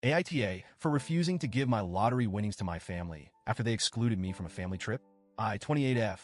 AITA for refusing to give my lottery winnings to my family after they excluded me from a family trip. I, 28F,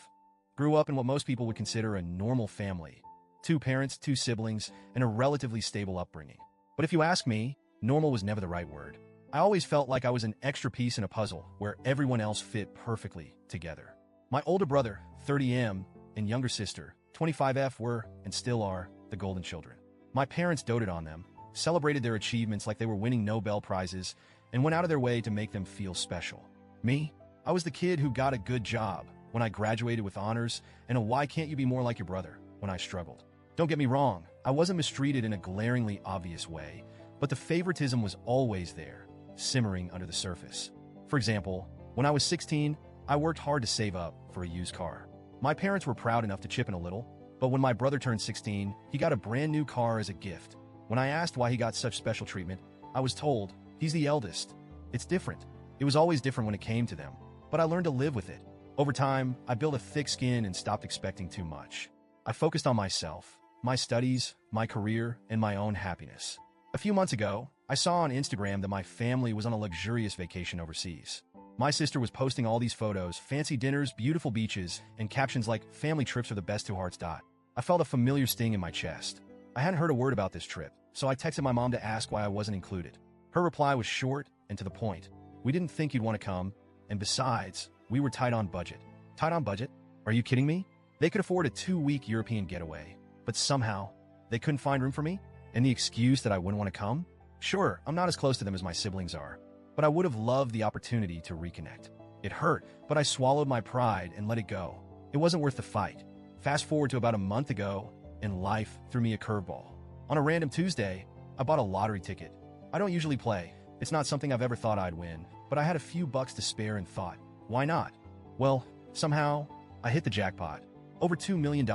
grew up in what most people would consider a normal family. 2 parents, 2 siblings, and a relatively stable upbringing. But if you ask me, normal was never the right word. I always felt like I was an extra piece in a puzzle where everyone else fit perfectly together. My older brother, 30M, and younger sister, 25F, were, and still are, the golden children. My parents doted on them, celebrated their achievements like they were winning Nobel Prizes, and went out of their way to make them feel special. Me? I was the kid who got a good job when I graduated with honors, and a "why can't you be more like your brother" when I struggled. Don't get me wrong, I wasn't mistreated in a glaringly obvious way, but the favoritism was always there, simmering under the surface. For example, when I was 16, I worked hard to save up for a used car. My parents were proud enough to chip in a little, but when my brother turned 16, he got a brand new car as a gift. When I asked why he got such special treatment, I was told, he's the eldest. It's different. It was always different when it came to them, but I learned to live with it. Over time, I built a thick skin and stopped expecting too much. I focused on myself, my studies, my career, and my own happiness. A few months ago, I saw on Instagram that my family was on a luxurious vacation overseas. My sister was posting all these photos, fancy dinners, beautiful beaches, and captions like, "Family trips are the best 2 hearts." I felt a familiar sting in my chest. I hadn't heard a word about this trip, so I texted my mom to ask why I wasn't included. Her reply was short and to the point. "We didn't think you'd want to come, and besides, we were tight on budget." Tight on budget? Are you kidding me? They could afford a 2-week European getaway, but somehow, they couldn't find room for me? And the excuse that I wouldn't want to come? Sure, I'm not as close to them as my siblings are, but I would have loved the opportunity to reconnect. It hurt, but I swallowed my pride and let it go. It wasn't worth the fight. Fast forward to about a month ago, and life threw me a curveball. On a random Tuesday, I bought a lottery ticket. I don't usually play. It's not something I've ever thought I'd win, but I had a few bucks to spare and thought, why not? Well, somehow, I hit the jackpot. Over $2 million.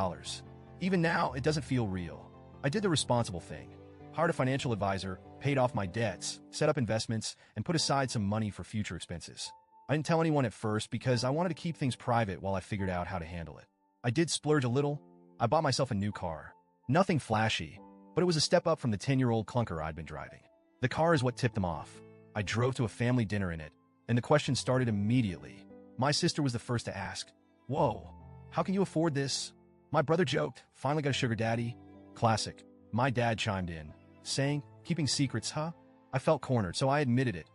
Even now, it doesn't feel real. I did the responsible thing. Hired a financial advisor, paid off my debts, set up investments, and put aside some money for future expenses. I didn't tell anyone at first because I wanted to keep things private while I figured out how to handle it. I did splurge a little. I bought myself a new car. Nothing flashy, but it was a step up from the 10-year-old clunker I'd been driving. The car is what tipped them off. I drove to a family dinner in it, and the question started immediately. My sister was the first to ask, "Whoa, how can you afford this?" My brother joked, "Finally got a sugar daddy." Classic. My dad chimed in, saying, "Keeping secrets, huh?" I felt cornered, so I admitted it.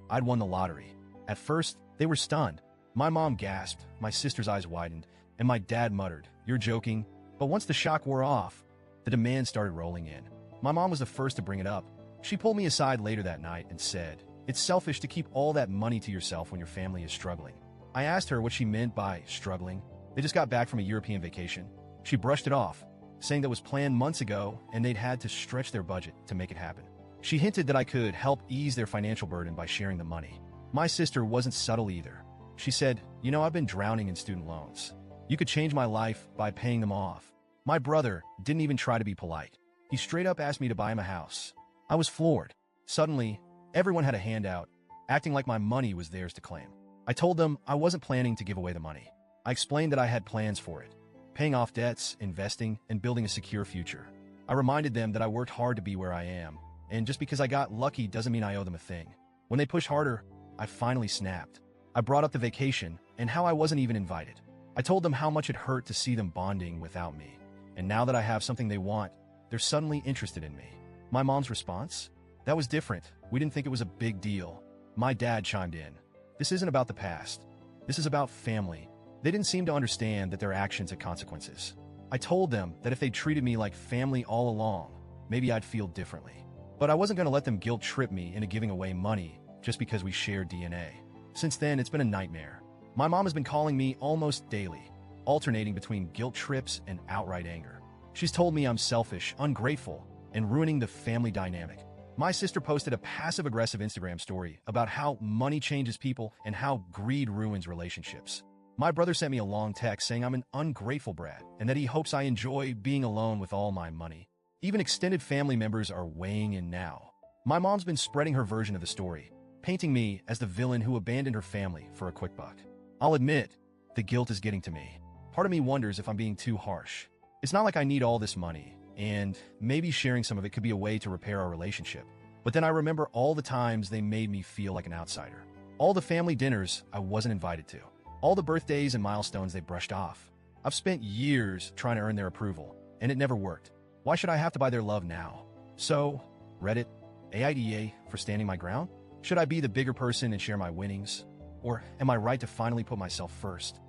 I'd won the lottery. At first, they were stunned. My mom gasped, my sister's eyes widened, and my dad muttered, "You're joking." But once the shock wore off, the demands started rolling in. My mom was the first to bring it up. She pulled me aside later that night and said, "It's selfish to keep all that money to yourself when your family is struggling." I asked her what she meant by struggling. They just got back from a European vacation. She brushed it off, saying that was planned months ago and they'd had to stretch their budget to make it happen. She hinted that I could help ease their financial burden by sharing the money. My sister wasn't subtle either. She said, "You know, I've been drowning in student loans. You could change my life by paying them off." My brother didn't even try to be polite. He straight up asked me to buy him a house. I was floored. Suddenly, everyone had a handout, acting like my money was theirs to claim. I told them I wasn't planning to give away the money. I explained that I had plans for it, paying off debts, investing, and building a secure future. I reminded them that I worked hard to be where I am, and just because I got lucky doesn't mean I owe them a thing. When they pushed harder, I finally snapped. I brought up the vacation and how I wasn't even invited. I told them how much it hurt to see them bonding without me. And now that I have something they want, they're suddenly interested in me. My mom's response? That was different. We didn't think it was a big deal. My dad chimed in. This isn't about the past. This is about family. They didn't seem to understand that their actions had consequences. I told them that if they treated me like family all along, maybe I'd feel differently. But I wasn't going to let them guilt trip me into giving away money just because we shared DNA. Since then, it's been a nightmare. My mom has been calling me almost daily, alternating between guilt trips and outright anger. She's told me I'm selfish, ungrateful, and ruining the family dynamic. My sister posted a passive-aggressive Instagram story about how money changes people and how greed ruins relationships. My brother sent me a long text saying I'm an ungrateful brat and that he hopes I enjoy being alone with all my money. Even extended family members are weighing in now. My mom's been spreading her version of the story, painting me as the villain who abandoned her family for a quick buck. I'll admit, the guilt is getting to me. Part of me wonders if I'm being too harsh. It's not like I need all this money, and maybe sharing some of it could be a way to repair our relationship. But then I remember all the times they made me feel like an outsider. All the family dinners I wasn't invited to. All the birthdays and milestones they brushed off. I've spent years trying to earn their approval, and it never worked. Why should I have to buy their love now? So, Reddit, AITA for standing my ground? Should I be the bigger person and share my winnings? Or am I right to finally put myself first?